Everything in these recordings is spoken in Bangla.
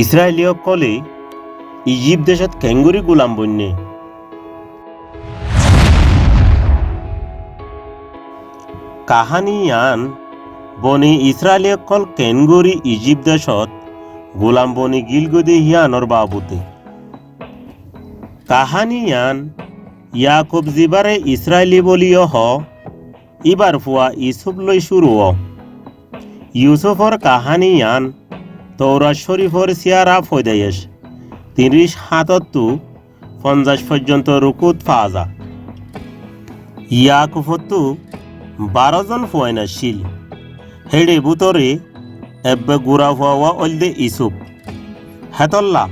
ইসরায়েলীসকলে ইজিপ্ত দেশত কেঙ্গুৰি গোলাম বন্যে কাহানী ইয়ান বনি ইসরায়েলীসকল কেঙ্গুৰি ইজিপ্ত দেশত গোলাম বনি গিলগদি হিয়ানৰ বাবুতে কাহানী ইয়ান ইয়াকুব জিবাৰে ইসরায়েলী বলিও হ ইবাৰ ফুৱা ইউসুফ লৈ শুরু ইউসুফৰ কাহানী ইয়ান তৌরাত শরীফর সিয়ারা ফয়দায়েশ 30-50 পর্যন্ত রুকুত ফাজা ইয়াকুবতো 12 জন ফুয়াইনা শিল হেডে বুতরে এব্বে গুড়া ফুয়া অলদে ইসুফ হেতল্লা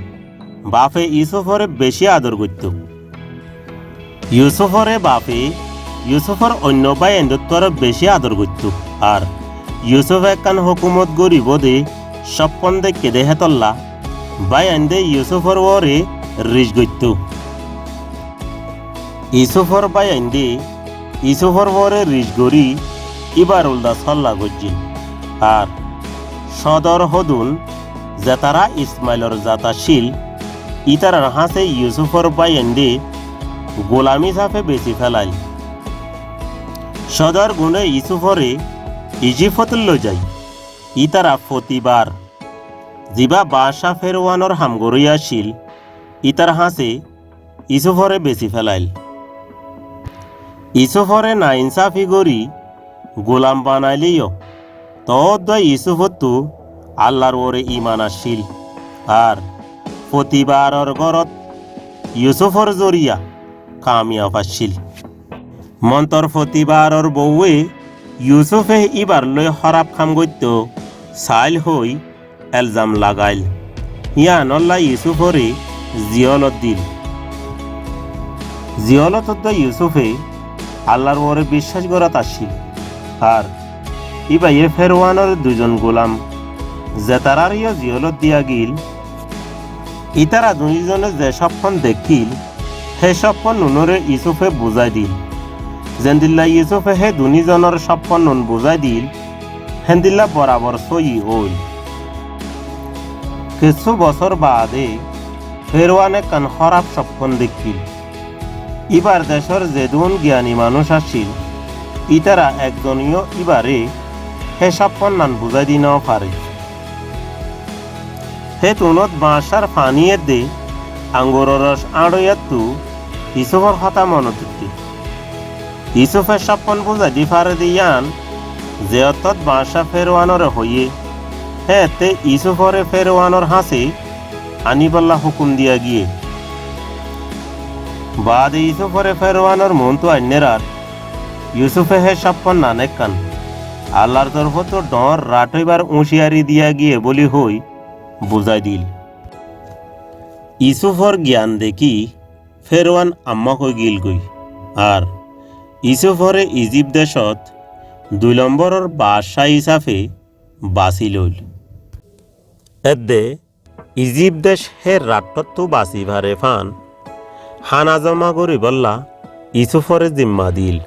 বাপে ইউসুফরে বেশি আদর করত ইউসুফরে বাপে ইউসুফর অন্য ভাই এন্দুত্তর বেশি আদর করত আর ইউসুফ একখান হুকুমত গরিব দে সপন দেখে দেহে তল্লা বাই আন্দে ইউসুফর ওরে রিজ গইত ইউসুফর বাই আন্দে ইউসুফর ওরে রিজ গরি ইবার উল্দা সল্লা গজ্জিল আর সদর হদুন জেতারা ইসমাইলর জাতা শিল ইতারার হাসে ইউসুফর বাই আন্দে গোলামি সাফে বেশি ফেলাই সদর গুণে ইউসুফরে ইজিপ্তত লো যাই ইতারা প্রতিবার জিবা বাদশা ফেরওয়ানোর হামগরইয়া শিল ইতার হাসে ইসুফরে বেশি ফেলাইল ইসুফরে না ইনসাফি গরি গোলাম বানাইলিও তদ ইসুফতো আল্লাহর ওরে ইমান আসিল আর প্রতিবারর গরত ইউসুফর জরিয়া কামিয়াব আসিল মন্তর প্রতিবারর বউয়ে ইউসুফে ইবার লই খরাব খাম গইত সাইল হই এলজাম লাগাইল ইয়ানল্লা ইউসুফরে জিয়লত দিল জিয়লত ইউসুফে আল্লাহর ওরে বিশ্বাস করাত আসিল আর ইবাইয়ে ফেরওয়ানোর দুজন গোলাম জেতারার ইয় জিয়লত দিয়া গিল ইতারা দুইজনে যে স্বপ্ন দেখিল হে স্বপ্ন নুনরে ইউসুফে বুঝাই দিল জেন্দিল্লা ইউসুফে হে দুনিজনের স্বপ্ন নুন বুঝাই দিল হেন্দিল্লা বরাবর সই হইল কিছু বছর বাদে ফেরওয়ানে কান খরাব স্বপ্ন দেখিল ইবার দেশের যেদুন জ্ঞানী মানুষ আসিল ইতারা একজনীয় ইবারে হে স্বপ্ন নান বুঝাই দি নাও পারে হে তুনত বাঁশার ফানিয়ে দে আঙ্গুরের রস আড়য়াতু ইসুফর কথা মনত ইসুফের স্বপ্ন বুঝাই দি পারে দিয়ান যে অর্থাৎ বাঁশা ফেরওয়ানোর হইয়ে হে তে ইসুফরে ফেরওয়ানোর হাসে আনিবাল্লা হুকুম দিয়া গিয়ে বাদে ইসুফরে ফেরওয়ানোর মন তো আন্যেরার ইউসুফে হে স্বপ্ন নানে কান আল্লাহর তরফ তো ডর রাটইবার উঁশিয়ারি দিয়া গিয়ে বলি হই বুঝাই দিল ইসুফর জ্ঞান দেখি ফেরওয়ান আম্মা কই গিল গই আর ইসুফরে ইজিপ্ত দেশত 2 নম্বরের বাদশাহ হিসাবে বাছি লইল এদে ইজিপ্ত দেশ হে রাট্টতো বাছি ভারে ফান হানা জমা করি বললা ইসুফরে জিম্মা দিল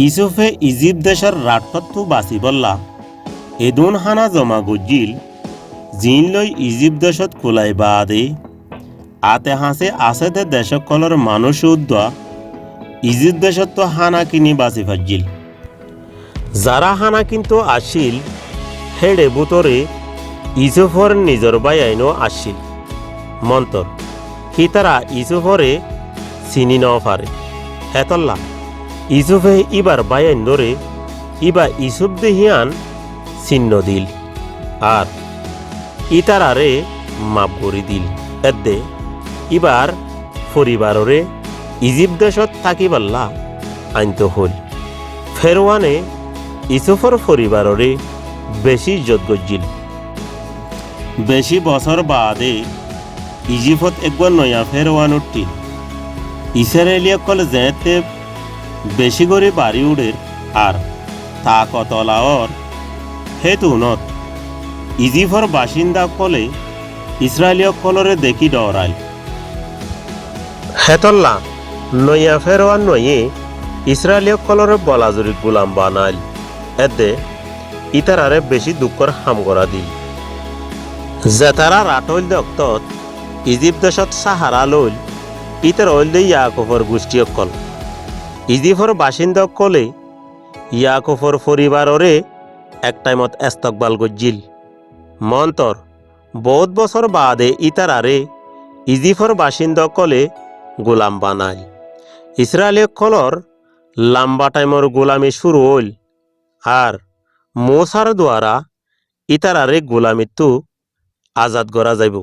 ইসুফে ইজিপ্ত দেশের রাট্টতো বাছি বললা এদুন হানা জমা গজিল জিন লই ইজিপ্ত দেশত কোলাই বাদে আতে হাসে আসেতে দেশকলর মানুষ উদ্দা ইজিপ্ত দেশত তো হানা কিনি বাছি ফাজিল যারা হানা কিন্তু আসিল হেডে বুতরে ইসুফর নিজর বাইনো আসিল মন্তর হিতারা ইসুফরে চিনি ন পারে হেতল্লা ইসুফে ইবার বাইন ধরে ইবা ইসুফ দেহিয়ান চিহ্ন দিল আর ইতারারে মাপ করি দিল এদে ইবার পরিবাররে ইজিপ্ত দেশত থাকিবাল্লা আইনত হল ফেরওয়ানে ইসুফর পরিবাররে বেশি ইজ্জত গজ্জিল বেশি বছর বাদে ইজিপ্ত একবার নয়া ফেরওয়ান উঠিল ইসরায়েলীসকল যেতে বেশি করে বাড়ি উড়ের আর তা কতলাওর হেতুনত ইজিপ্তর বাসিন্দা কলে ইসরায়েলীসকলরে দেখি ডরাইল হেতল্লা নয়া ফেরওয়ান নয়ে ইসরায়েলীসকলরে বলাজুরি গোলাম বানাইল এদে ইতারারে বেশি দুঃখর হাম করা দিল জেতারা রাটল দক্তত ইজিপ্ট দেশত সাহারা লইল ইতার অল্লে ইয়াকুবর গোষ্ঠী অকল ইজিপ্টর বাসিন্দাসকলে ইয়াকুবর পরিবাররে এক টাইমত এস্তকবাল গজ্জিল মন্তর বহুত বছর বাদে ইতারারে ইজিপ্টর বাসিন্দাসকলে গোলাম বানাইল ইসরায়েলীসকলর লম্বা টাইমর গোলামি শুরু হইল আর মোসার দ্বারা ইতারারে গোলামিত্তু আজাদ করা যাইব।